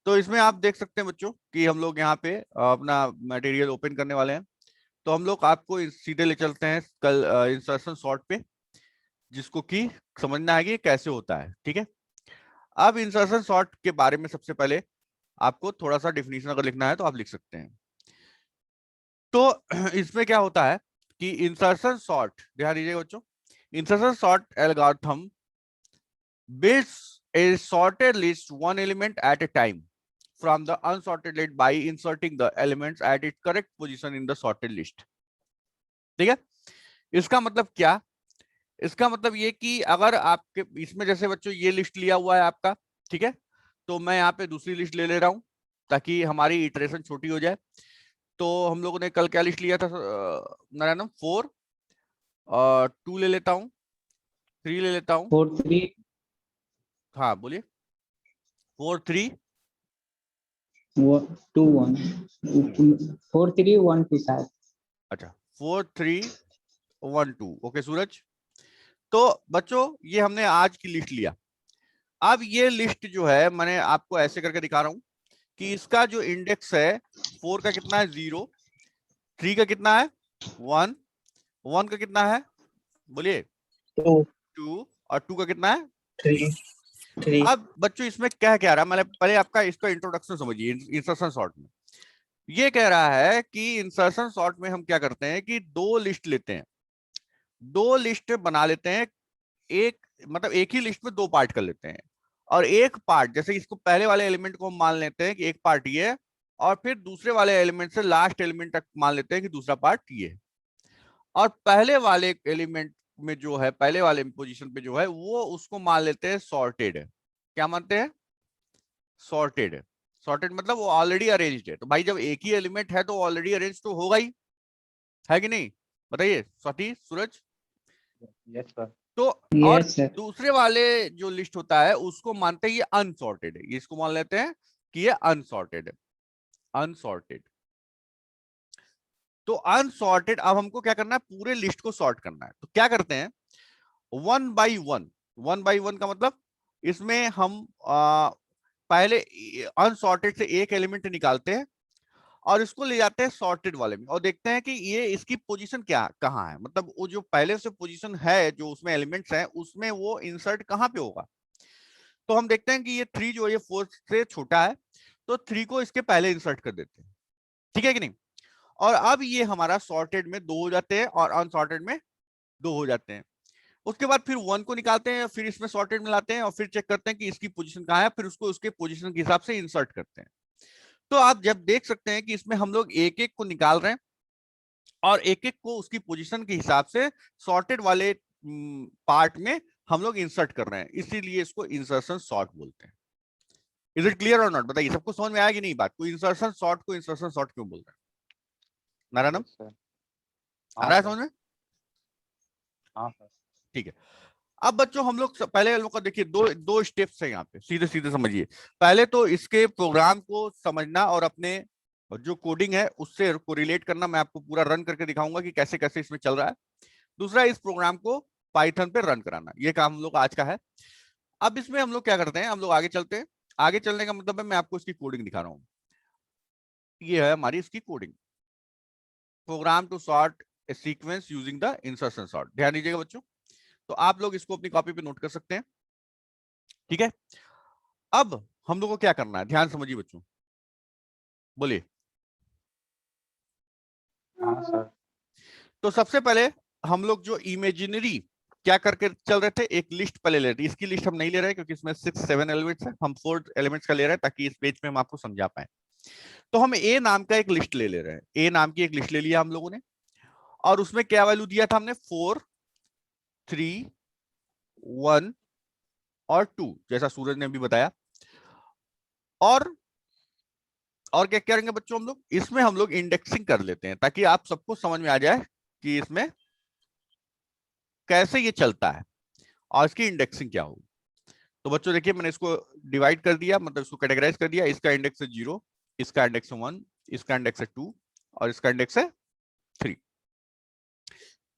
तो इसमें आप देख सकते हैं बच्चों कि हम लोग यहाँ पे अपना मटेरियल ओपन करने वाले हैं। तो हम लोग आपको सीधे ले चलते हैं कल इंसर्शन सॉर्ट पे, जिसको कि समझना है कि ये कैसे होता है। ठीक है, अब इंसर्शन सॉर्ट के बारे में सबसे पहले आपको थोड़ा सा डिफिनीशन अगर लिखना है तो आप लिख सकते हैं। तो इसमें क्या होता है कि इंसर्शन सॉर्ट, ध्यान दीजिएगा बच्चों, insertion sort algorithm builds a sorted list one element at a time from the unsorted list by inserting the elements at its correct position in the sorted list। ठीक है, इसका मतलब क्या? इसका मतलब ये कि अगर आपके इसमें जैसे बच्चों ये लिस्ट लिया हुआ है आपका, ठीक है, तो मैं यहाँ पे दूसरी लिस्ट ले ले रहा हूं ताकि हमारी इटरेशन छोटी हो जाए। तो हम लोगों ने कल क्या लिस्ट लिया था नारायणम? 4 और 2 ले लेता हूँ, 3 ले लेता हूँ। 4 3 हाँ बोलिए। 4 3 2 1 4 3 1 2 शायद। अच्छा 4 3 1 2। ओके सूरज, तो बच्चों ये हमने आज की लिस्ट लिया। अब ये लिस्ट जो है मैंने आपको ऐसे करके दिखा रहा हूं कि इसका जो इंडेक्स है 4 का कितना है 0, 3 का कितना है 1, 1 का कितना है बोलिए 2 और 2 का कितना है 3। अब बच्चों इसमें क्या कह रहा है, मैंने पहले आपका इसका इंट्रोडक्शन समझिए। इंसर्शन सॉर्ट में ये कह रहा है कि इंसर्शन सॉर्ट में हम क्या करते हैं कि दो लिस्ट लेते हैं, दो लिस्ट बना लेते हैं, एक मतलब एक ही लिस्ट में दो पार्ट कर लेते हैं। और एक पार्ट जैसे इसको पहले वाले एलिमेंट को हम मान लेते हैं कि एक पार्ट ये है, और फिर दूसरे वाले एलिमेंट से लास्ट एलिमेंट तक मान लेते हैं कि दूसरा पार्ट ये है। और पहले वाले एलिमेंट में जो है, पहले वाले पोजीशन पे जो है वो उसको मान लेते हैं सॉर्टेड। क्या मानते हैं? सॉर्टेड। सॉर्टेड मतलब वो ऑलरेडी अरेंज्ड है। तो भाई जब एक ही एलिमेंट है तो ऑलरेडी अरेंज तो होगा ही, है कि नहीं? बताइए स्वाति, सूरज। Yes sir. तो और यस सर। दूसरे वाले जो लिस्ट होता है उसको मानते हैं ये अनसॉर्टेड है, ये इसको मान लेते हैं कि ये अनसॉर्टेड है। अनसॉर्टेड, तो अनसॉर्टेड, अब हमको क्या करना है? पूरे लिस्ट को सॉर्ट करना है। तो क्या करते हैं? One by one. One by one का मतलब इसमें हम पहले अनसॉर्टेड से एक एलिमेंट निकालते हैं और इसको ले जाते हैं सॉर्टेड वाले में और देखते हैं कि ये इसकी पोजीशन क्या कहाँ है, मतलब वो जो पहले से पोजीशन है जो उसमें एलिमेंट्स हैं उसमें वो इंसर्ट कहाँ पे होगा। तो हम देखते हैं कि ये 3 जो है ये 4 से छोटा है, तो 3 को इसके पहले इंसर्ट कर देते हैं। ठीक है कि नहीं? और अब ये हमारा सॉर्टेड में 2 हो जाते हैं और अनसॉर्टेड में 2 हो जाते हैं। उसके बाद फिर 1 को निकालते हैं, फिर इसमें सॉर्टेड में लाते हैं और फिर चेक करते हैं कि इसकी पोजीशन कहाँ है, फिर उसको उसके पोजीशन के हिसाब से इंसर्ट करते हैं। तो आप जब देख सकते हैं कि इसमें हम लोग एक एक को निकाल रहे हैं और एक एक को उसकी पोजीशन के हिसाब से सॉर्टेड वाले पार्ट में हम लोग इंसर्ट कर रहे हैं, इसीलिए इसको इंसर्शन सॉर्ट बोलते हैं। इज इट क्लियर और नॉट? बताइए, सबको समझ में आया कि नहीं बात? को इंसर्शन सॉर्ट को इंसर्शन सॉर्ट क्यों बोलते हैं? नारायणम, आ रहा है समझ में? हाँ सर। ठीक है, अब बच्चों हम लोग पहले लोग का देखिए दो दो स्टेप्स है यहाँ पे, सीधे सीधे समझिए। पहले तो इसके प्रोग्राम को समझना और अपने जो कोडिंग है उससे कोरिलेट करना। मैं आपको पूरा रन करके दिखाऊंगा कि कैसे कैसे इसमें चल रहा है। दूसरा, इस प्रोग्राम को पाइथन पे रन कराना, ये काम हम लोग आज का है। अब इसमें हम लोग क्या करते हैं, हम लोग आगे चलते हैं। आगे चलने का मतलब है मैं आपको इसकी कोडिंग दिखा रहा हूँ। ये है हमारी इसकी coding, program to sort a sequence using the insertion sort. ध्यान दीजिएगा बच्चों, तो आप लोग इसको अपनी कॉपी पे नोट कर सकते हैं। ठीक है, अब हम लोग को क्या करना है, ध्यान समझिए बच्चों, बोलिए। हाँ सर। तो सबसे पहले हम लोग जो इमेजिनरी क्या करके चल रहे थे, एक लिस्ट पहले ले रहे थे। इसकी लिस्ट हम नहीं ले रहे क्योंकि इसमें 6-7 एलिमेंट्स है, हम 4 एलिमेंट्स का ले रहे हैं ताकि इस पेज पे हम आपको समझा पाए। तो हम ए नाम का एक लिस्ट ले रहे हैं, ए नाम की एक लिस्ट ले लिया हम लोगों ने, और उसमें क्या वैल्यू दिया था हमने? 4 3 1 और 2, जैसा सूरज ने भी बताया। और क्या करेंगे बच्चों, हम लोग इसमें हम लोग इंडेक्सिंग कर लेते हैं ताकि आप सबको समझ में आ जाए कि इसमें कैसे ये चलता है और इसकी इंडेक्सिंग क्या होगी। तो बच्चों देखिए, मैंने इसको डिवाइड कर दिया, मतलब इसको कैटेगराइज कर दिया। इसका इंडेक्स है 0, इसका इंडेक्स है 1, इसका इंडेक्स है 2 और इसका इंडेक्स है 3।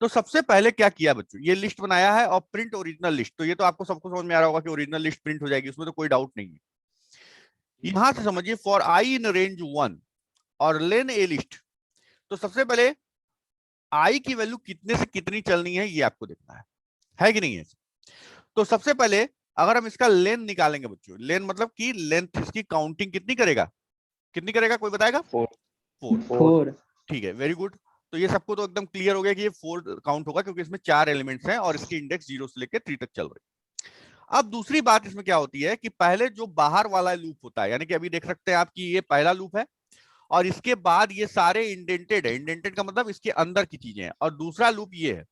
तो सबसे पहले क्या किया बच्चों, ये लिस्ट बनाया है और प्रिंट ओरिजिनल लिस्ट। तो ये तो आपको सबको समझ में आ रहा होगा कि ओरिजिनल लिस्ट प्रिंट हो जाएगी, उसमें तो कोई डाउट नहीं है। यहां से समझिए फॉर आई इन रेंज 1 और लेन ए लिस्ट, तो सबसे पहले आई की वैल्यू कितने से कितनी चलनी है ये आपको देखना है कि नहीं है। तो सबसे पहले अगर हम इसका लेन निकालेंगे बच्चों, लेन मतलब कि लेंथ, इसकी काउंटिंग कितनी करेगा, कितनी करेगा कोई बताएगा? 4 4 ठीक है, वेरी गुड। तो ये सबको तो एकदम क्लियर हो गया कि ये 4 काउंट होगा क्योंकि इसमें 4 एलिमेंट्स हैं और इसकी इंडेक्स 0 से लेकर 3 तक चल रही है। अब दूसरी बात इसमें क्या होती है कि पहले जो बाहर वाला लूप होता है, यानी कि अभी देख सकते हैं आप कि ये पहला लूप है और इसके बाद ये सारे इंडेंटेड है, इंडेंटेड का मतलब इसके अंदर की चीजें हैं, और दूसरा लूप ये है,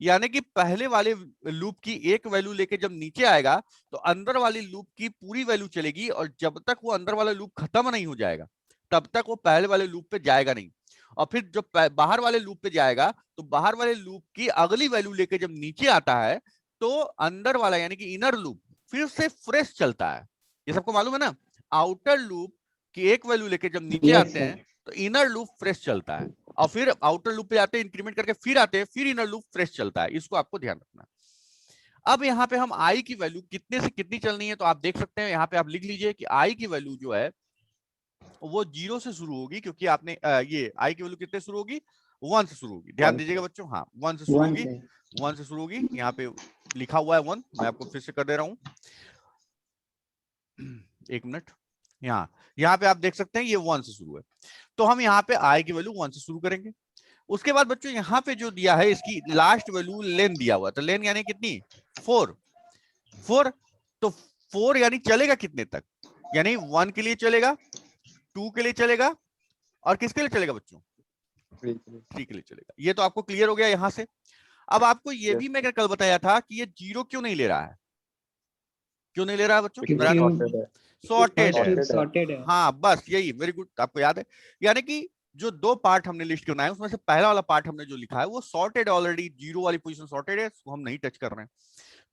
यानी कि पहले वाले लूप की एक वैल्यू लेके जब नीचे आएगा तो अंदर वाली लूप की पूरी वैल्यू चलेगी, और जब तक वो अंदर वाला लूप खत्म नहीं हो जाएगा तब तक वो पहले वाले लूप पे जाएगा नहीं। और फिर जब बाहर वाले लूप पे जाएगा तो बाहर वाले लूप की अगली वैल्यू लेके जब नीचे आता है तो अंदर वाला यानी कि इनर लूप फिर से फ्रेश चलता है। ये सबको मालूम है ना, आउटर लूप की एक वैल्यू लेके जब नीचे Yes, आते हैं तो इनर लूप फ्रेश चलता है, और फिर आउटर लूप पे जाते हैं, इंक्रीमेंट करके फिर आते हैं, फिर इनर लूप फ्रेश चलता है। इसको आपको ध्यान रखना। अब यहाँ पे हम आई की वैल्यू कितने से कितनी चलनी है, तो आप देख सकते हैं यहाँ पे आप लिख लीजिए कि आई की वैल्यू जो है वो 0 से शुरू होगी, क्योंकि आपने ये आई की वैल्यू कितने शुरू होगी, 1 से शुरू होगी। ध्यान 1 दीजिएगा बच्चों, हाँ 1 से शुरू 1 होगी, से 1 से शुरू होगी। यहाँ पे लिखा हुआ है 1, मैं आपको फिर से कर दे रहा हूँ, एक मिनट। यहाँ पे आप देख सकते हैं ये 1 से शुरू है, तो हम यहाँ पे आई की वैल्यू 1 से शुरू करेंगे। उसके बाद बच्चों यहाँ पे जो दिया है इसकी लास्ट वैल्यू लेन दिया हुआ, तो लेन यानी कितनी, 4। तो 4 यानी चलेगा कितने तक, यानी 1 के लिए चलेगा, 2 के लिए चलेगा, और किसके लिए चलेगा बच्चों, 3 के लिए चलेगा। ये तो आपको क्लियर हो गया यहां से। अब आपको ये भी मैं कल बताया था कि ये 0 क्यों नहीं ले रहा है, क्यों नहीं ले रहा है बच्चों, सॉर्टेड है। सॉर्टेड है। हाँ बस यही, वेरी गुड, आपको याद है। यानी कि जो 2 पार्ट हमने लिस्ट के बनाए उसमें से पहला वाला पार्ट हमने जो लिखा है वो सॉर्टेड, ऑलरेडी 0 वाली पोजीशन सॉर्टेड है, उसको हम नहीं टच कर रहे हैं,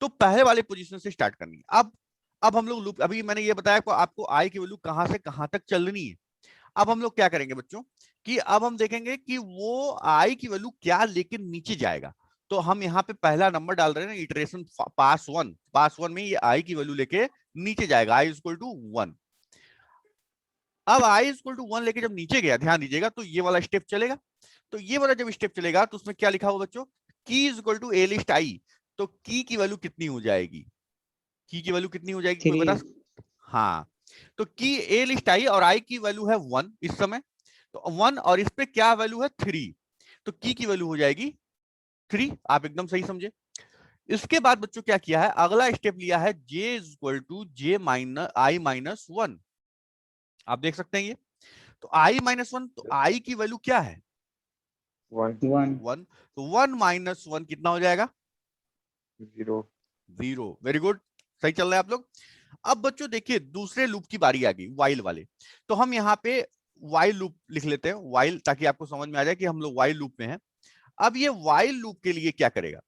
तो पहले वाली पोजीशन से स्टार्ट करनी है। अब हम लोग लूप, अभी मैंने ये बताया कि आपको आई की वैल्यू कहां से कहां तक चलनी है। अब हम लोग क्या करेंगे बच्चों कि अब हम देखेंगे कि वो आई की वैल्यू क्या लेके नीचे जाएगा। तो हम यहाँ पे पहला नंबर डाल रहे हैं, इटरेशन पास 1 में ये आई की वैल्यू लेके नीचे जाएगा, आई इक्वल टू 1। अब आई इक्वल टू 1 लेके जब नीचे गया, ध्यान दीजिएगा, तो ये वाला स्टेप चलेगा। तो ये वाला जब स्टेप चलेगा तो उसमें क्या लिखा हुआ बच्चों, की is equal to A list आई। तो की वैल्यू कितनी हो जाएगी, की वैल्यू कितनी हो जाएगी कोई बता, हाँ। तो की ए लिस्ट आई और आई की वैल्यू है 1 इस समय, तो 1 और इस पे क्या वैल्यू है 3, तो की वैल्यू हो जाएगी 3। आप एकदम सही समझे। इसके बाद बच्चों क्या किया है, अगला स्टेप लिया है J is equal to J minus I minus 1। आप देख सकते हैं ये, तो आई माइनस 1, तो आई की वैल्यू क्या है 1 तो 1 माइनस 1 कितना हो जाएगा 0। वेरी गुड, सही चल रहा है आप लोग। अब बच्चों देखिए दूसरे लूप की बारी आ गई, वाइल वाले। तो हम यहाँ पे वाइल लूप लिख लेते हैं, वाइल, ताकि आपको समझ में आ जाए कि हम लोग वाइल लूप में हैं। अब ये वाइल लूप के लिए क्या करेगा,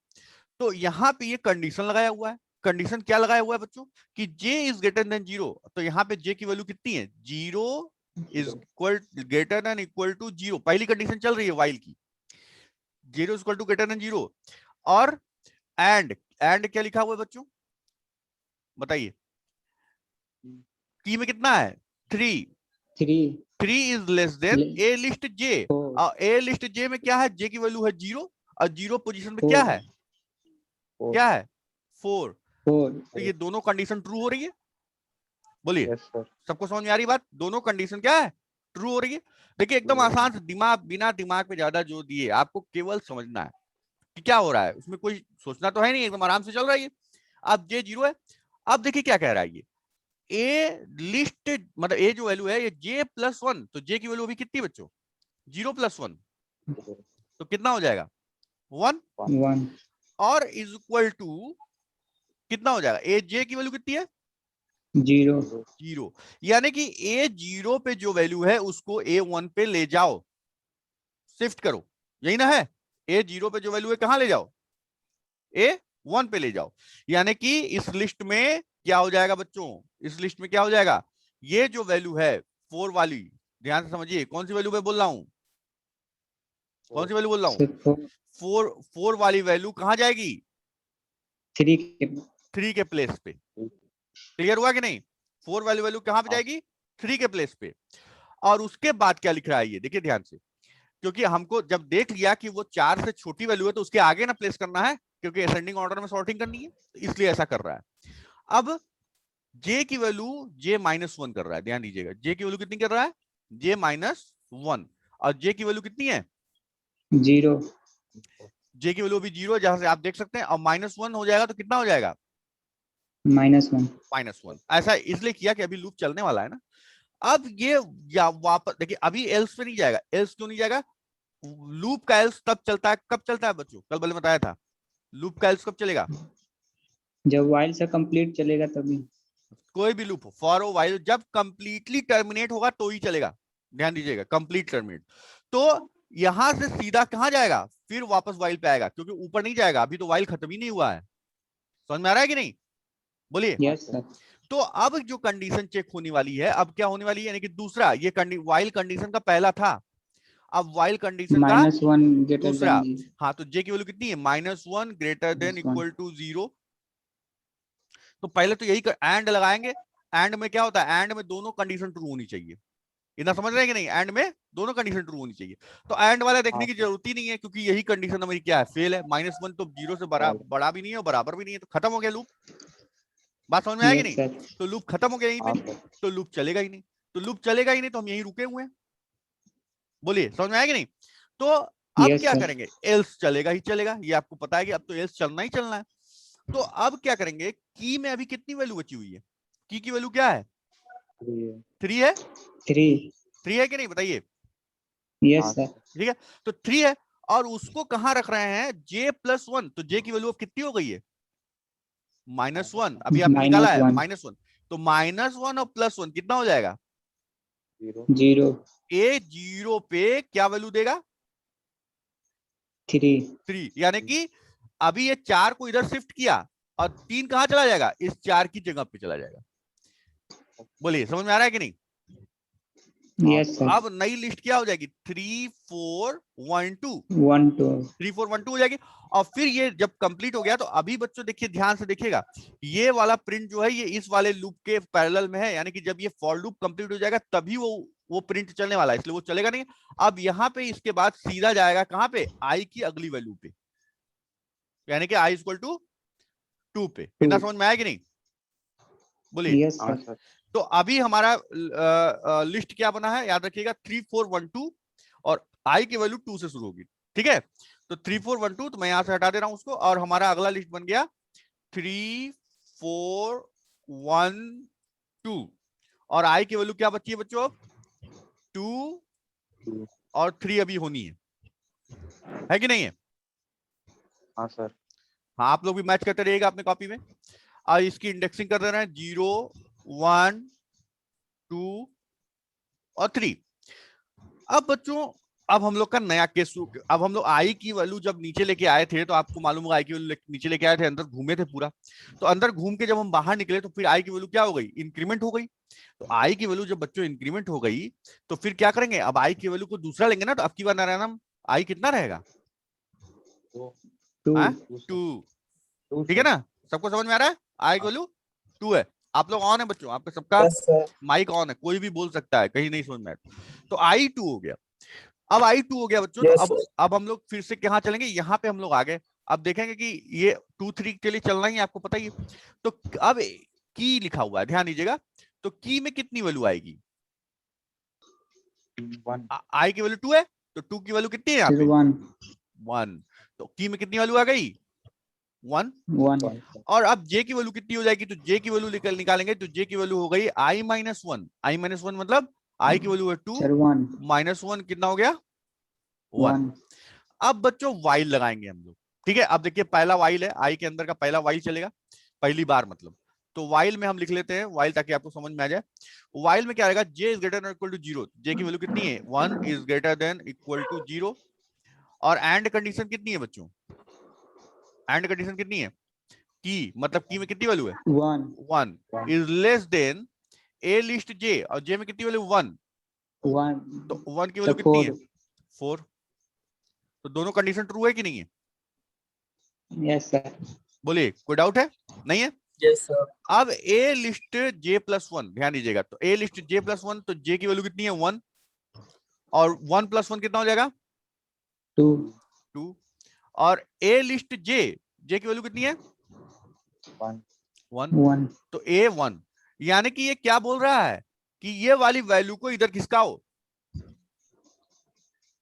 तो यहाँ पे ये कंडीशन लगाया हुआ है। कंडीशन क्या लगाया हुआ है बच्चों कि j इज ग्रेटर देन 0, तो यहाँ पे j की वैल्यू कितनी है, 0 is equal greater than equal to 0। पहली कंडीशन चल रही है वाइल की, 0 is equal to greater than 0। और एंड क्या लिखा हुआ है बच्चों, बताइए, की में कितना है 3 is less than A list J, और ए लिस्ट जे में क्या है, जे की वैल्यू है 0, और 0 पोजीशन में क्या है 4। तो ये दोनों कंडीशन ट्रू हो रही है, बोलिए। यस सर सबको समझ में आ रही बात, दोनों कंडीशन क्या है, ट्रू हो रही है। देखिए एकदम आसान से, दिमाग बिना दिमाग पे ज्यादा जोर दिए, आपको केवल समझना है कि क्या हो रहा है, उसमें कोई सोचना तो है नहीं, एकदम आराम से चल रहा है। अब जे 0 है। अब देखिए क्या कह रहा है ये, ए लिस्ट मतलब ए जो वैल्यू है ये जे प्लस 1, तो जे की वैल्यू अभी कितनी बच्चों 0 प्लस 1, तो कितना हो जाएगा 1 और इज इक्वल टू कितना हो जाएगा, ए जे की वैल्यू कितनी है 0 यानी कि ए 0 पे जो वैल्यू है उसको ए 1 पे ले जाओ, शिफ्ट करो, यही ना है, ए 0 पे जो वैल्यू है कहां ले जाओ, ए 1 पे ले जाओ। यानी कि इस लिस्ट में क्या हो जाएगा बच्चों, इस लिस्ट में क्या हो जाएगा, ये जो वैल्यू है 4 वाली, ध्यान से समझिए कौन सी वैल्यू पे बोल रहा हूं, कौन सी वैल्यू बोल रहा हूं, 4 वाली वैल्यू कहां जाएगी 3 के प्लेस पे। क्लियर हुआ कि नहीं, 4 वाली वैल्यू कहां पे जाएगी 3 के प्लेस पे। और उसके बाद क्या लिख रहा है ये देखिए ध्यान से, क्योंकि हमको जब देख लिया कि वो 4 से छोटी वैल्यू है तो उसके आगे ना प्लेस करना है, क्योंकि असेंडिंग ऑर्डर में सॉर्टिंग करनी है, तो इसलिए ऐसा कर रहा है। अब जे की वैल्यू j-1 कर रहा है, ध्यान दीजिएगा, जे की वैल्यू कितनी कर रहा है, j-1, और जे की वैल्यू कितनी है, 0। जे की वैल्यू भी 0, जहां से आप देख सकते हैं। और -1 हो जाएगा तो कितना हो जाएगा, -1। -1। ऐसा इसलिए किया कि अभी लूप चलने वाला है ना। अब ये या वापस देखिए, अभी एल्स पे नहीं जाएगा। एल्स क्यों नहीं जाएगा, लूप का एल्स तब चलता है, कब चलता है बच्चों, कल मैंने बताया था, लूप का एल्स कब चलेगा, जब वाइल से कंप्लीट चलेगा तभी। कोई भी लूप हो, फॉर और व्हाइल, जब कंप्लीटली टर्मिनेट होगा तो ही चलेगा, ध्यान दीजिएगा, कंप्लीट टर्मिनेट। तो यहां से सीधा कहां जाएगा, फिर वापस व्हाइल पे आएगा, क्योंकि ऊपर नहीं जाएगा, अभी तो व्हाइल खत्म ही नहीं हुआ है। समझ में आ रहा है कि नहीं, बोलिए। Yes sir. तो अब जो कंडीशन चेक होने वाली है, अब क्या होने वाली है, यानी कि दूसरा, ये व्हाइल कंडीशन का पहला था, अब व्हाइल कंडीशन का -1 ग्रेटर दूसरा। देन 0। हाँ, तो जे की वैल्यू कितनी है, -1 ग्रेटर देन -1। Equal to 0। तो पहले तो यही एंड लगाएंगे। एंड में क्या होता है, एंड में दोनों कंडीशन ट्रू होनी चाहिए, इतना समझ रहे हैं कि नहीं, एंड में दोनों कंडीशन ट्रू होनी चाहिए। तो एंड वाला देखने की जरूरत ही नहीं है, क्योंकि यही कंडीशन हमारी क्या है, फेल है। -1 तो 0 से बड़ा भी नहीं है और बराबर भी नहीं है, तो खत्म हो गया लूप। बात समझ में आएगी यस नहीं, सर। तो लूप खत्म हो गया यहीं पे, तो लूप चलेगा ही नहीं। तो लूप चलेगा ही नहीं तो हम यहीं रुके हुए हैं, बोलिए समझ में आएगी नहीं। तो अब यस क्या सर। करेंगे, एल्स चलेगा ही चलेगा, ये आपको पता है कि अब तो एल्स चलना ही चलना है। तो अब क्या करेंगे, की में अभी कितनी वैल्यू बची हुई है, की वैल्यू क्या है, 3 है, 3। 3 है कि नहीं बताइए, यस सर। ठीक है। तो 3 है, और उसको कहां रख रहे हैं, j+1, तो j की वैल्यू अब कितनी हो गई है, -1, अभी आपने निकाला है -1। -1, तो -1 और +1 कितना हो जाएगा, 0। ए 0 पे क्या वैल्यू देगा, 3। यानी कि अभी ये 4 को इधर शिफ्ट किया और 3 कहां चला जाएगा, इस 4 की जगह पे चला जाएगा। बोलिए समझ में आ रहा है कि नहीं। Yes sir. अब नई लिस्ट क्या हो जाएगी, 3 4 1 2, 1 2। 3 4 1 2 हो जाएगी। और फिर ये जब कंप्लीट हो गया तो अभी बच्चों देखिए ध्यान से देखिएगा, ये वाला प्रिंट जो है ये इस वाले लूप के पैरेलल में है, यानी कि जब ये फॉर लूप कंप्लीट हो जाएगा तभी वो प्रिंट चलने वाला है, इसलिए वो चलेगा नहीं। अब यहाँ पे इसके बाद सीधा जाएगा कहां पे, आई की अगली वैल्यू पे, यानी कि i = 2 पे। इतना समझ में आया कि नहीं, बोलिए। Yes sir. तो अभी हमारा लिस्ट क्या बना है, याद रखिएगा, 3 4 1 2, और i की वैल्यू 2 से शुरू होगी, ठीक है। तो 3 4 1 2, तो मैं यहां से हटा दे रहा हूं उसको, और हमारा अगला लिस्ट बन गया 3 4 1 2, और i की वैल्यू क्या बची है बच्चों, 2 और 3 अभी होनी है कि नहीं है। हाँ सर। हाँ, आप लोग भी मैच करते रहिएगा अपने कॉपी में, और इसकी इंडेक्सिंग कर दे रहे हैं 0 1 2 और 3। अब बच्चों, अब हम लोग का नया केस, अब हम लोग आई की वैल्यू जब नीचे लेके आए थे, तो आपको मालूम होगा आई की वैल्यू नीचे लेके आए थे, अंदर घूमे थे पूरा, तो अंदर घूम के जब हम बाहर निकले तो फिर आई की वैल्यू क्या हो गई, इंक्रीमेंट हो गई। तो आई की वैल्यू जब बच्चों इंक्रीमेंट हो गई तो फिर क्या करेंगे, अब आई की वैल्यू को दूसरा लेंगे ना, तो अब की बार नारायणम आई कितना रहेगा, 2, ठीक है ना, सबको समझ में आ रहा है, आई की वैल्यू 2 है। आप लोग ऑन है बच्चों, आपका सबका माइक ऑन है, कोई भी बोल सकता है, कहीं नहीं समझ में आया तो i2 हो गया। अब i2 हो गया बच्चों, तो अब हम लोग फिर से कहां चलेंगे, यहाँ पे हम लोग आ गए। अब देखेंगे कि ये 2 3 के लिए चलना ही आपको पता ही है। तो अब की लिखा हुआ है, ध्यान दीजिएगा, तो की में कितनी वैल्यू आएगी, आई की वैल्यू 2 है, तो 2 की वैल्यू कितनी है यहाँ पे, 1, तो की में कितनी वैल्यू आ गई, 1। और अब जे की वैल्यू कितनी हो जाएगी, तो जे की वैल्यू निकालेंगे, तो जे की वैल्यू हो गई i-1, i-1 मतलब आई की वैल्यू है 2, -1 कितना हो गया, 1। अब बच्चों वाइल लगाएंगे हम लोग, ठीक है। अब देखिए पहला वाइल है, आई के अंदर का पहला वाइल चलेगा, पहली बार मतलब, तो वाइल में हम लिख लेते हैं वाइल, ताकि आपको समझ में आ जाए। वाइल में क्या आएगा, j is greater than equal to 0, J की वैल्यू कितनी है, 1 is greater than equal to 0। और एंड कंडीशन कितनी है बच्चों, एंड कंडीशन कितनी है, की मतलब की में कितनी वैल्यू है, 1 is less than A list j, और j में कितनी वैल्यू 1, तो 1 की वैल्यू कितनी है, 4। तो दोनों कंडीशन ट्रू है कि नहीं है, यस सर। बोलिए, कोई डाउट है, नहीं है। Yes sir. अब ए लिस्ट जे प्लस वन, ध्यान दीजिएगा, तो ए लिस्ट जे प्लस वन, तो जे की वैल्यू कितनी है 1, और 1 प्लस 1 कितना हो जाएगा 2 2, और ए लिस्ट जे, जे की वैल्यू कितनी है 1 1 तो ए 1, यानी कि ये क्या बोल रहा है कि ये वाली वैल्यू को इधर खिसकाओ,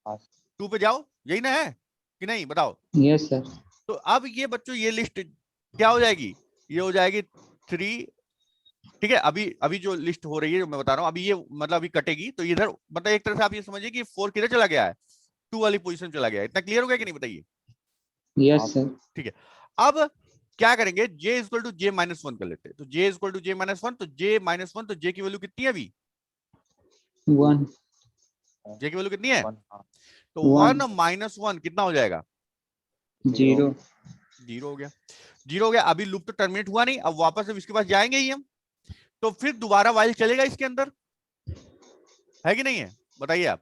हाँ 2 पे जाओ, यही ना है कि नहीं, बताओ। Yes sir. तो अब ये बच्चों ये लिस्ट क्या हो जाएगी, ये हो जाएगी 3, ठीक है। अभी जो लिस्ट हो रही है मैं बता रहा हूं, अभी ये मतलब अभी कटेगी, तो इधर मतलब एक तरह से आप ये समझिए कि 4 किधर चला गया है, 2 वाली पोजीशन चला गया है। इतना क्लियर हो गया कि नहीं, बताइए। Yes sir. ठीक है, अब क्या करेंगे, j equal to J minus one कर लेते हैं, तो j equal to J minus one, तो j माइनस वन, तो j की वैल्यू कितनी है अभी, 1 j की वैल्यू कितनी है, 1 हाँ तो 1 1 माइनस वन कितना हो जाएगा 0 0 हो गया, 0 हो गया। अभी लूप तो टर्मिनेट हुआ नहीं, अब वापस अब इसके पास जाएंगे ही हम, तो फिर दोबारा वाइल चलेगा इसके अंदर, है कि नहीं है, बताइए आप।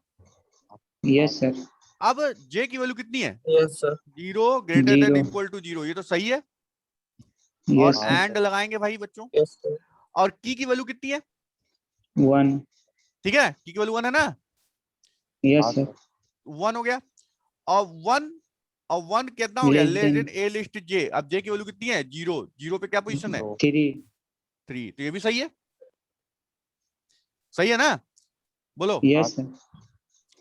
Yes sir. अब j की वैल्यू कितनी है yes sir. 0 greater than 0 equal to 0, ये तो सही है, और यस सर। एंड लगाएंगे भाई बच्चों, यस सर। और की वैल्यू कितनी है, 1 ठीक है, की वैल्यू 1 है ना, यस हाँ सर। सर 1 हो गया, और 1 कितना हो गया Less less than then A list जे। अब जे की वैल्यू कितनी है 0, 0 पे क्या पोजीशन है 2 3 3, तो ये भी सही है, सही है ना, बोलो। Yes sir.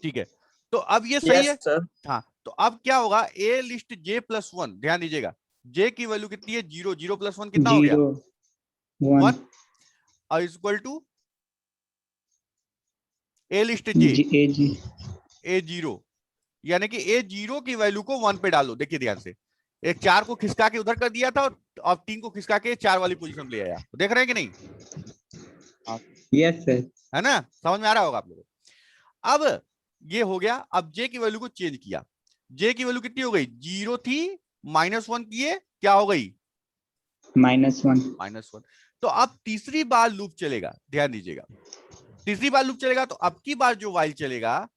ठीक है, तो अब ये सही है, यस सर। हाँ। तो अब क्या होगा, ए लिस्ट जे प्लस वन, ध्यान दीजिएगा, जे की वैल्यू कितनी है 0, 0 प्लस 1 कितना हो गया 0 1, 1 और equal to A list J AG A 0, यानी कि ए 0 की वैल्यू को 1 पे डालो। देखिए ध्यान से, एक 4 को खिसका के उधर कर दिया था, और 3 को खिसका के 4 वाली पोजीशन ले आया, देख रहे हैं कि नहीं, यस सर। है ना, समझ में आ रहा होगा आप लोगों को। अब ये हो गया, अब जे की वैल्यू को चेंज किया, जे की वैल्यू कितनी हो गई 0 थी, -1 किए क्या हो गई -1 -1। तो अब तीसरी बार लूप चलेगा, ध्यान दीजिएगा, तीसरी बार लूप चलेगा, तो अब की बार जो वाइल चलेगा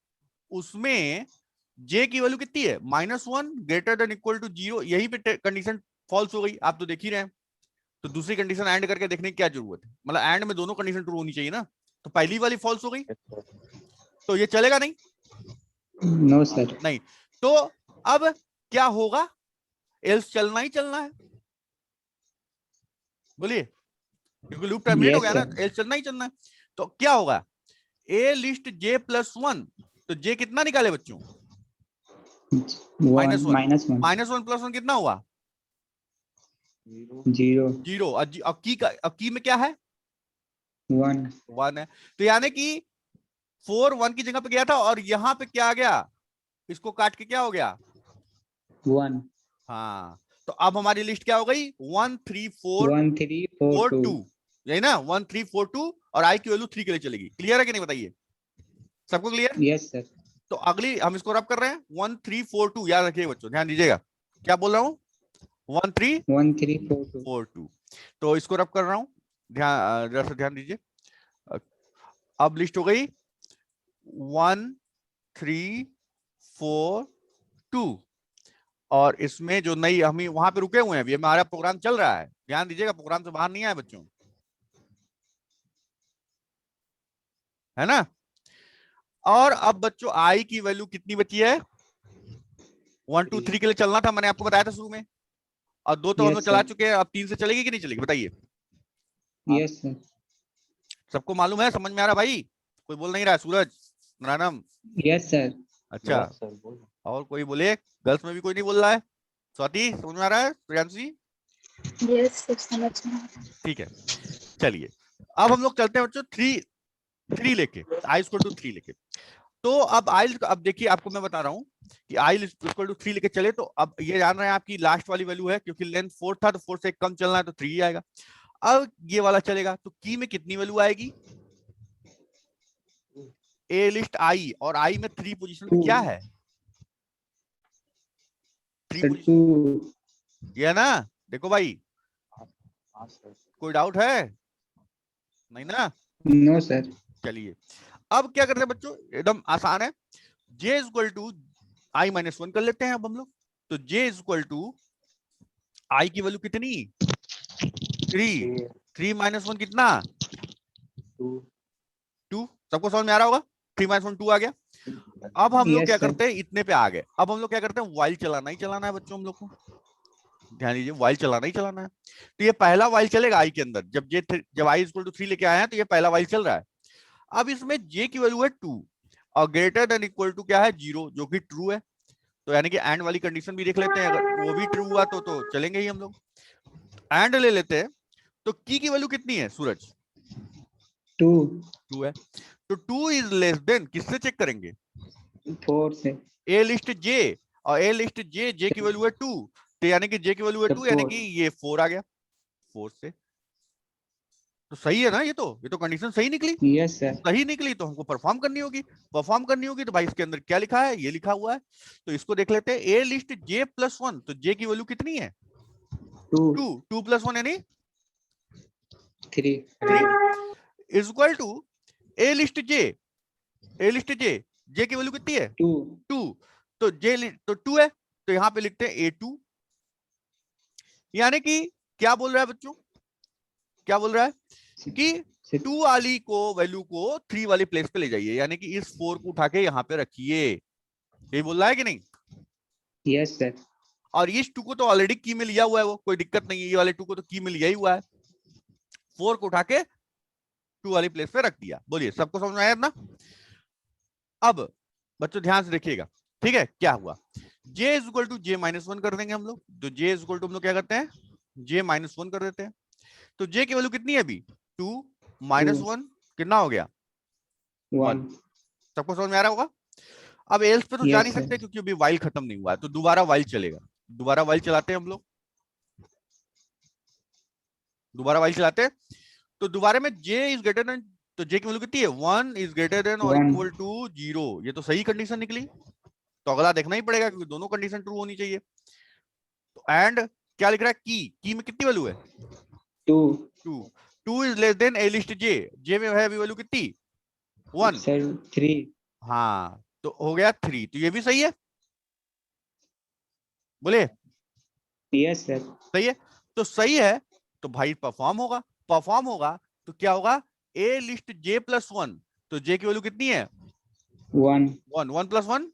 उसमें जे की वैल्यू कितनी है -1 ग्रेटर देन इक्वल टू 0, यही पे कंडीशन फॉल्स हो गई, आप तो देख ही रहे हैं। तो दूसरी कंडीशन एंड करके देखने की क्या जरूरत है, मतलब एंड में दोनों कंडीशन ट्रू होनी चाहिए ना, तो पहली वाली फॉल्स हो गई, yes sir तो ये चलेगा नहीं, नो सर। नहीं। तो अब क्या होगा, एल्स चलना ही चलना है, बोलिए, क्योंकि लूप टर्मिनेट हो यस गया ना, सर। एल्स चलना ही चलना है। तो क्या होगा, ए लिस्ट जे प्लस वन, तो जे कितना निकाले बच्चों 1 -1, -1 प्लस 1 कितना हुआ 0 0 0, अब की में क्या है 1 1 है, तो यानी कि 4 1 की जगह पे गया था, और यहां पे क्या आ गया, इसको काट के क्या हो गया 1 हाँ, तो अब हमारी लिस्ट क्या हो गई 1 3 4 1 3 4 4 2 2, यही ना 1 3 4 2, और आई की वैल्यू 3 के लिए चलेगी। क्लियर है कि नहीं, बताइए, सबको क्लियर। Yes sir. तो अगली हम इसको रब कर रहे हैं 1 3 4 2, याद रखिए बच्चों, ध्यान दीजिएगा क्या बोल रहा हूँ 1 3 1 3 4 2 4 2, तो इसको रब कर रहा हूँ, ध्यान जरा सा ध्यान दीजिए। अब लिस्ट हो गई 1 3 4 2, और इसमें जो नई हम वहां पे रुके हुए हैं, अभी हमारा प्रोग्राम चल रहा है, ध्यान दीजिएगा, प्रोग्राम से बाहर नहीं आए बच्चों, है ना। और अब बच्चों आई की वैल्यू कितनी बची है 1 2 3 के लिए चलना था, मैंने आपको बताया था शुरू में, और 2 तो हम Yes, चला sir. चुके हैं, अब 3 से चलेगी कि नहीं चलेगी, बताइए, यस सर। सबको मालूम है, समझ में आ रहा भाई, कोई बोल नहीं रहा है, सूरज नारायणम, यस सर। अच्छा, yes sir बोल और कोई बोले, गर्ल्स में भी कोई नहीं बोल रहा है, स्वाति समझ में आ रहा है, प्रियांशी, यस सर समझ में आ रहा है। ठीक है। चलिए अब हम लोग चलते हैं बच्चों 3 लेके, आई इक्वल टू 3 लेके। तो अब आई, अब देखिए आपको मैं बता रहा हूं कि आई इक्वल टू 3 लेके चले, तो अब ये जान रहे हैं आपकी लास्ट वाली वैल्यू है, क्योंकि लेंथ 4 था, तो 4 से कम चलना है, तो 3 ही आएगा। अब ये वाला चलेगा, तो की में कितनी वैल्यू आएगी ए लिस्ट आई, और आई में 3 पोजीशन पे क्या है 3 सर पोजीशन, 2 ये है ना, देखो भाई, हाँ सर कोई डाउट है नहीं ना। No sir. चलिए अब क्या करते हैं बच्चों, एकदम आसान है, j equal to I minus one कर लेते हैं अब हम लोग, तो j इक्वल टू आई की वैल्यू कितनी 3 3 माइनस 1 कितना 2 2। सबको समझ में आ रहा होगा 3 माइनस 1 2 आ गया। अब हम लोग Yes, क्या sir. करते हैं इतने पे आ गए। अब हम लोग क्या करते हैं वाइल चलाना ही चलाना है बच्चों हम लोग को, ध्यान दीजिए वाइल चलाना ही चलाना है। तो ये पहला वाइल चलेगा आई के अंदर, जब आई इक्वल टू 3 लेके आए हैं तो ये पहला वाइल चल रहा है। अब इसमें जे की वैल्यू है 2 और ग्रेटर देन इक्वल टू क्या है 0 जो कि ट्रू है। तो यानी कि एंड वाली कंडीशन भी देख लेते हैं, अगर वो भी ट्रू हुआ तो चलेंगे ही हम लोग। एंड ले लेते हैं तो की वैल्यू कितनी है सूरज 2 2 है। तो 2 इज लेस देन किससे चेक करेंगे 4 से ए लिस्ट जे, और ए लिस्ट जे की वैल्यू है 2, तो यानी कि जे की वैल्यू है तो 2 यानी 4 कि ये 4 आ गया 4 से। तो सही है ना, ये तो कंडीशन सही निकली। Yes, sir. सही निकली तो हमको परफॉर्म करनी होगी। परफॉर्म करनी होगी तो भाई इसके अंदर क्या लिखा है, ये लिखा हुआ है। तो इसको देख लेते हैं ए लिस्ट जे प्लस 1, तो जे की वैल्यू कितनी है 2 2 प्लस 1 यानी 3 is equal to A list J की वैल्यू कितनी है 2 2। तो तो 2 है तो यहां पे लिखते हैं A2, यानी कि क्या बोल रहा है बच्चों, क्या बोल रहा है कि 2 वाली को वैल्यू को 3 वाली प्लेस पे ले जाइए, यानी कि इस 4 को उठा के यहां पे रखिए। यही बोल रहा है कि नहीं। Yes, sir. और इस 2 को तो ऑलरेडी की में लिया हुआ है, वो कोई दिक्कत नहीं है, ये वाले 2 को तो की में लिया ही हुआ है। 4 को उठा के 2 वाली प्लेस पे रख दिया। बोलिए सबको समझ में आया ना। अब बच्चों ध्यान से देखिएगा, ठीक है क्या हुआ, j is equal to J minus 1 कर देंगे हम लोग। तो j इज इक्वल टू हम लोग क्या करते हैं j माइनस 1 कर देते हैं। तो j की वैल्यू कितनी है अभी 2 माइनस 1 कितना हो गया 1। 1 सबको समझ में आ रहा होगा। अब एल्स पे तो जा Yes, नहीं sir. सकते क्योंकि अभी वाइल खत्म नहीं हुआ है, तो दोबारा वाइल चलेगा। दोबारा वाइल चलाते हैं हम लोग, दोबारा वाइल चलाते हैं। तो दोबारा में j इज ग्रेटर देन, तो j की वैल्यू कितनी है 1 इज ग्रेटर देन और 1 इक्वल टू 0। ये तो सही कंडीशन निकली, तो अगला देखना ही पड़ेगा क्योंकि दोनों कंडीशन ट्रू होनी चाहिए। तो एंड क्या लिख रहा है की में कितनी वैल्यू है 2 2 is less than A list J में है अभी वैल्यू कितनी 1। sir 3 हाँ तो हो गया 3, तो ये भी सही है, बोले Yes, sir. सही है। तो सही है तो भाई परफॉर्म होगा, परफॉर्म होगा तो क्या होगा ए लिस्ट जे प्लस 1, तो जे की वैल्यू कितनी है 1 1 plus 1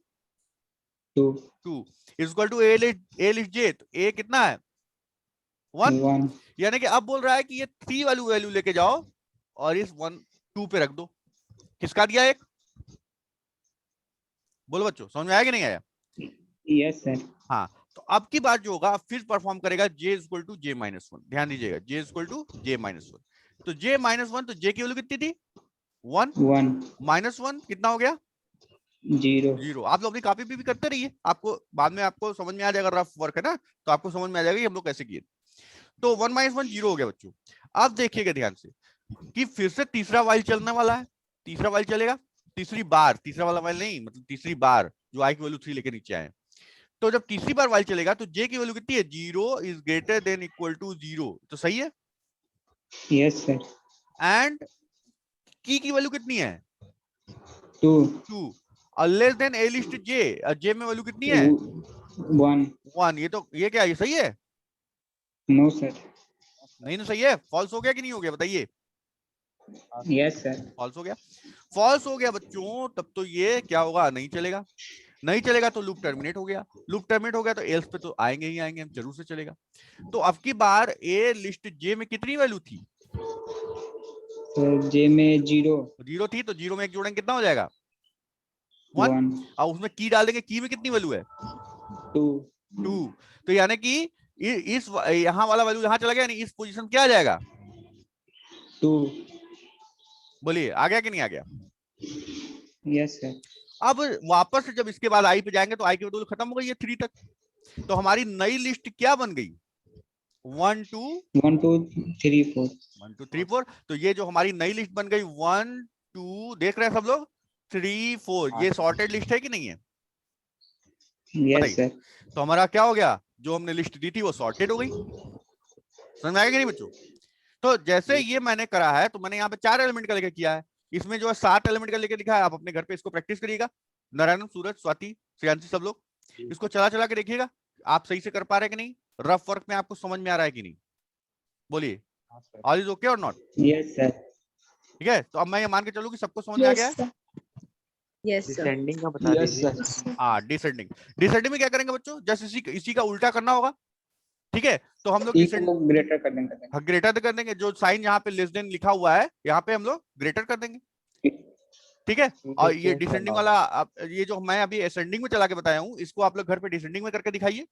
2 2 is equal to A list J, तो ए कितना है 1। 1 यानी कि अब बोल रहा है कि ये 3 वाली वैल्यू लेके जाओ और इस 1 2 पे रख दो। किसका दिया एक, बोलो बच्चों समझ में आया कि नहीं आया। Yes, sir. हाँ तो अब की बात जो होगा फिर परफॉर्म करेगा j equal to J minus 1। ध्यान दीजिएगा j equal to J minus 1, तो j माइनस 1, तो j की वैल्यू कितनी थी 1 1 माइनस 1 कितना हो गया 0 0। आप लोग अपनी कॉपी पे भी करते रहिए, आपको बाद में आपको समझ में आ जाएगा, रफ वर्क है ना तो आपको समझ में आ जाएगा कि हम लोग कैसे किए। तो 1 माइनस 1 0 हो गया बच्चों। अब देखिएगा ध्यान से कि फिर से तीसरा वाइल चलने वाला है, तीसरा वाइल चलेगा तीसरी बार, तीसरा वाला वाइल नहीं मतलब तीसरी बार जो आई की वैल्यू 3 लेके नीचे आए। तो जब तीसरी बार वाइल चलेगा तो j की वैल्यू कितनी है 0 is greater than equal to 0, तो सही है। Yes, sir. एंड की वैल्यू कितनी है 2 2 और less than A list J में वैल्यू कितनी है 1 1। ये क्या ये सही है No, sir. नहीं ना, सही है फॉल्स हो गया कि नहीं हो गया बताइए। Yes, sir. फॉल्स हो गया, फॉल्स हो गया बच्चों, तब तो ये क्या होगा नहीं चलेगा, नहीं चलेगा तो लूप टर्मिनेट हो गया, लूप टर्मिनेट हो गया तो एल्स पे तो आएंगे ही आएंगे हम, जरूर से चलेगा। तो अब की बार ए लिस्ट जे में कितनी वैल्यू थी Sir J में 0 0 थी, तो 0 में एक जोड़ेंगे कितना हो जाएगा 1 1 और उसमें की डाल देंगे, की में कितनी वैल्यू है 2 2, तो यानी कि इस यहाँ वाला वैल्यू यहाँ चला गया, यानी इस पोजीशन क्या आ जाएगा 2 बोलिए आ गया कि नहीं आ गया। Yes, sir. अब वापस से जब इसके बाद आई पे जाएंगे तो आई की वैल्यू खत्म हो गई है 3 तक, तो हमारी नई लिस्ट क्या बन गई 1 2 1 2 3 4 1 2 3 4। तो ये जो हमारी नई लिस्ट बन गई 1 2 देख रहे हैं सब लोग 3 4, ये सॉर्टेड लिस्ट है कि नहीं है Yes, sir. तो हमारा क्या हो गया, जो हमने लिस्ट दी थी वो सॉर्टेड हो गई। समझ में आएगा कि नहीं बच्चों। तो जैसे ये मैंने करा है तो मैंने यहाँ पे 4 एलिमेंट का लेकर किया है, इसमें जो है 7 एलिमेंट का लेकर लिखा है। आप अपने घर पे इसको प्रैक्टिस करिएगा, नारायण सूरज स्वाति श्रेयांशी सब लोग इसको चला चला के देखिएगा आप सही से कर पा रहे हैं कि नहीं, रफ वर्क में आपको समझ में आ रहा है कि नहीं, बोलिए हाँ सर। ऑल इज ओके और नॉट? Yes, sir. ठीक है, तो अब मैं ये मान के चलूं कि सबको समझ में आ गया Yes, है। sir. Yes, sir. डिसेंडिंग का बता Yes, दीजिए। sir. Yes, sir. हाँ, डिसेंडिंग। डिसेंडिंग में क्या करेंगे बच्चों, जस्ट इसी का उल्टा करना होगा। ठीक है, तो हम लोग E डिसेंड को greater कर देंगे. ग्रेटर कर देंगे, जो साइन यहाँ पे लेस देन लिखा हुआ है यहाँ पे हम लोग ग्रेटर कर देंगे। ठीक है, ठीक और है, ये चेंज डिसेंडिंग करना वाला होगा। ये जो मैं अभी असेंडिंग में चला के बताया हूँ, इसको आप लोग घर पे डिसेंडिंग में करके दिखाइए।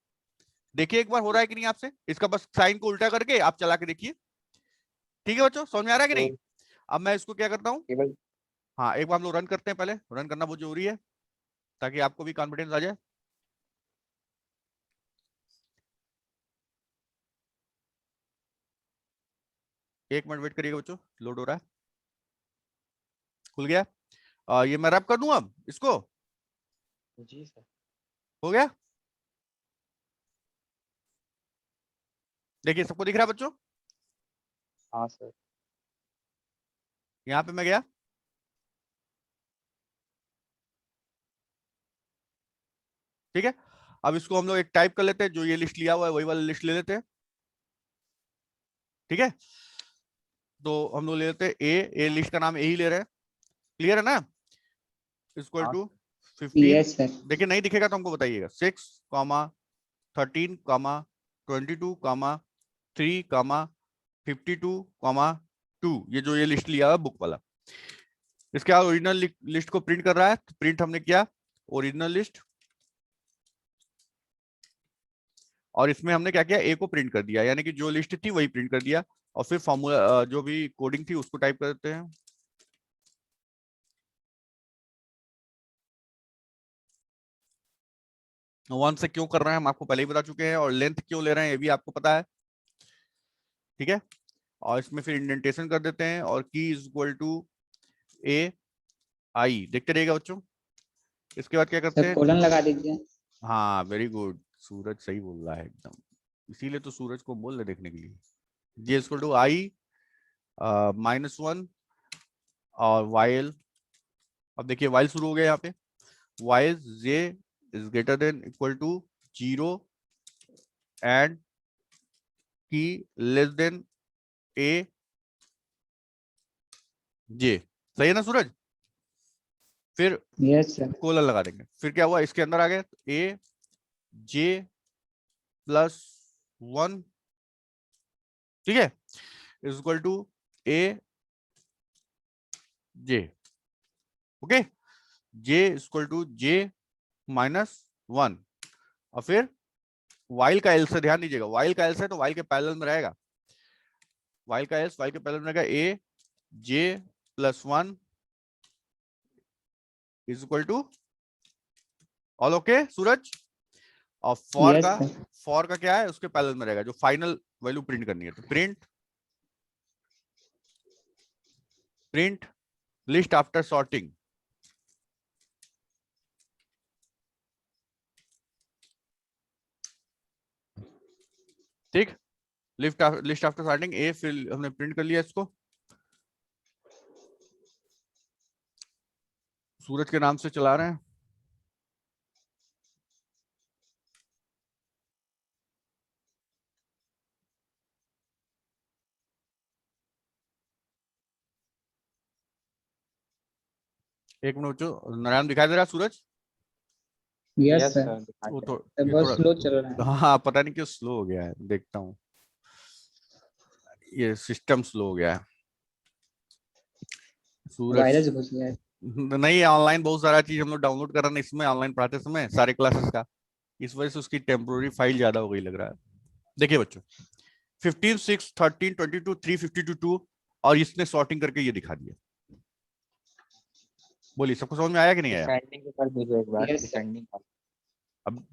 देखिए एक बार हो रहा है कि नहीं आपसे, इसका बस साइन को उल्टा करके आप चला के देखिए। ठीक है बच्चों, समझ में आ रहा है कि नहीं? तो अब मैं इसको क्या करता हूँ, केवल हाँ एक बार हम लोग रन करते हैं, पहले रन करना बहुत जरूरी है ताकि आपको भी कॉन्फिडेंस आ जाए। एक मिनट वेट करिएगा बच्चों, लोड हो रहा है। खुल गया। ये मैं रैप कर दूं अब इसको। जी सर। हो गया, देखिए सबको दिख रहा है बच्चों? हाँ सर। यहाँ पे मैं गया, ठीक है। अब इसको हम लोग एक टाइप कर लेते हैं, जो ये लिस्ट लिया हुआ है वही वाला लिस्ट ले लेते हैं। ठीक है, तो हम लोग ले लेते हैं ए लिस्ट का नाम ए ही ले रहे हैं। क्लियर है ना? इक्वल हाँ टू 15। Yes, sir. देखिए नहीं दिखेगा तो हमको बताइएगा। 6, 13, 22, 3, 52, 2, ये जो ये लिस्ट लिया हुआ बुक वाला, इसके बाद ओरिजिनल लिस्ट को प्रिंट कर रहा है। तो प्रिंट हमने किया ओरिजिनल लिस्ट, और इसमें हमने क्या किया, ए को प्रिंट कर दिया, यानी कि जो लिस्ट थी वही प्रिंट कर दिया। और फिर फॉर्मूला जो भी कोडिंग थी उसको टाइप कर देते हैं। वन से क्यों कर रहे हैं हम आपको पहले ही बता चुके हैं, और लेंथ क्यों ले रहे हैं ये भी आपको पता है। ठीक है, और इसमें फिर इंडेंटेशन कर देते हैं, और की इज इक्वल टू ए आई। देखते रहिएगा बच्चों। इसके बाद क्या करते Sir, हैं, colon लगा दीजिए. हाँ वेरी गुड, सूरज सही बोल रहा है एकदम, इसीलिए तो सूरज को बोल रहे देखने के लिए। जे इक्वल टू आई -1 और वाइल। अब देखिए वाइल शुरू हो गया यहाँ पे, while J is greater than equal to 0 and key less than A J. सही है ना सूरज? फिर Yes, sir. कोलन लगा देंगे। फिर क्या हुआ, इसके अंदर आ गया ए जे +1, ठीक है, is equal to A J. Okay, J equal to J -1, और फिर वाइल का एल से ध्यान दीजिएगा, वाइल का एल से तो वाइल के पैरेलल में रहेगा, वाइल का एल वाइल के पैरेलल में रहेगा, A J +1 is equal to all. Okay Suraj? और फॉर Yes, का, sir. फॉर का क्या है, उसके पैरेलल में रहेगा जो फाइनल वैल्यू प्रिंट करनी है। तो प्रिंट लिस्ट आफ्टर सॉर्टिंग। ठीक, लिस्ट आफ्टर सॉर्टिंग ए, फिर हमने प्रिंट कर लिया इसको, सूरज के नाम से चला रहे हैं। एक मिनट नारायण दिखाई दे रहा है सूरज? Yes, yes sir. सर, दिखाई वो दे तो Sir, ये बहुत थोड़ा, slow चल रहा है. हाँ पता नहीं क्यों स्लो हो गया है, देखता हूँ, ये सिस्टम स्लो हो गया है। सूरज वायरस घुस गया है. नहीं, ऑनलाइन बहुत सारा चीज हम लोग डाउनलोड कर रहे हैं इसमें, ऑनलाइन पढ़ाते समय सारे क्लासेस का, इस वजह से उसकी टेम्पोररी फाइल ज्यादा हो गई लग रहा है। देखिए बच्चों, 15, 6, 13, 22, 3, 52, 2, और इसने सॉर्टिंग करके ये दिखा दिया। बोलिए सबको समझ में आया कि नहीं आया? डिसेंडिंग का कर दीजिए एक बार। Yes, sir. डिसेंडिंग का अब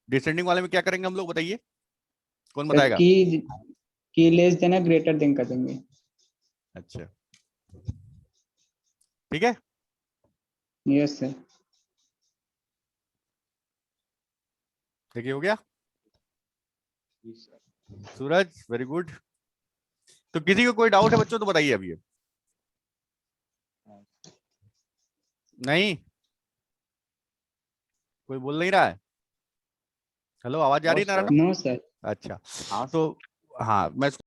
डिसेंडिंग वाले में क्या करेंगे हम लोग, बताइए कौन Sir, बताएगा? की लेस देना ग्रेटर देन कर देंगे. अच्छा ठीक है, Yes, sir. देखिए हो गया। जी सर। सूरज वेरी गुड। तो किसी को कोई डाउट है बच्चों तो बताइए अभी। नहीं, कोई बोल नहीं रहा है? हेलो, आवाज आ रही है No, Narayan? sir. No, sir. अच्छा, हाँ तो हाँ मैं